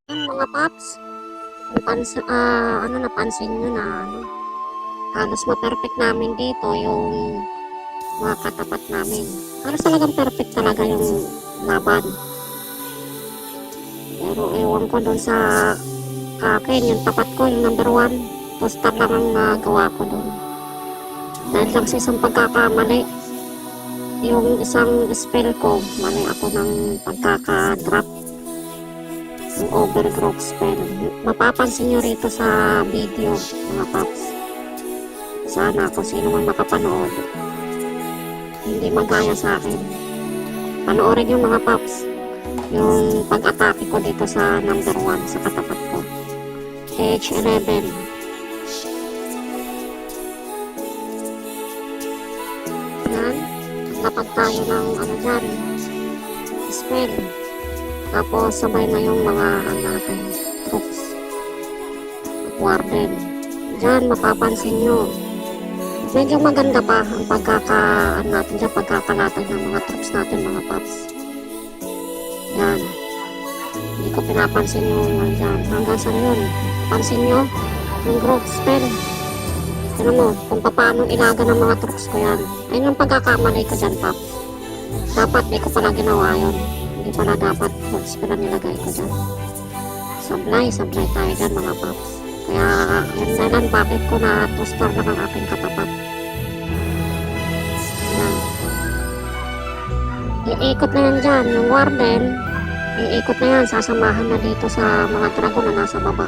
Mga paps, napansin nyo na halos ma-perfect namin dito yung mga katapat namin. Halos talagang perfect talaga yung laban. Pero ewan ko doon sa akin, yung tapat ko, yung number 1, poster lang ang nagawa ko doon. Dahil lang sa isang pagkakamali, yung isang spell ko, mali ako ng pagkaka-drop. Yung overgrowth spell. Mapapansin nyo rito sa video, mga paps. Sana kung sino man makapanood, hindi magaya sa akin. Panoorin yung mga paps, yung pag-atake ko dito sa number 1 sa katapat ko. H11. Yan. Dapat tayo ng dyan, spell. Tapos sabay na yung mga natin, troops. Warden. Diyan mapapansin nyo. Medyo maganda pa ang natin dyan, pagkakalatag ng mga troops natin, mga paps. Yan. Hindi ko pinapansin yung dyan. Hanggang sa yun. Pansin nyo yung growth spell. Tignan mo kung paano ilaga ng mga troops ko yan. Ayun yung pagkakamali ko dyan, paps. Dapat di ko pala ginawa yun. Hindi pala dapat mag-spell nilagay ko dyan. Sablay tayo dyan, mga paps. Kaya yun dalan bakit ko na 2-star lang ang aking katapat. Yan. Iikot na yan dyan, yung warden. Iikot na yan, sasamahan na dito sa mga dragon na nasa baba.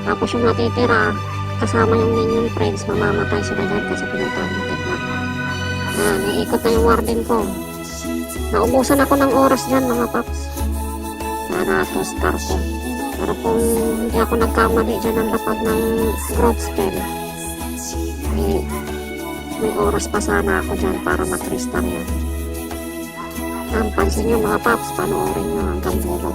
Tapos yung natitira, kasama yung minion friends, mamamatay sila dyan kasi pinuntahan yung tikma. Yan, iikot na yung warden ko. Naubusan ako ng oras dyan, mga paps. Sana 2-star ko. Pero kung hindi ako nagkamali dyan ang lapag ng growth spell, may oras pa sana ako dyan para mag-3-star yan. Pansin nyo, mga paps, panoorin nyo hanggang dulo.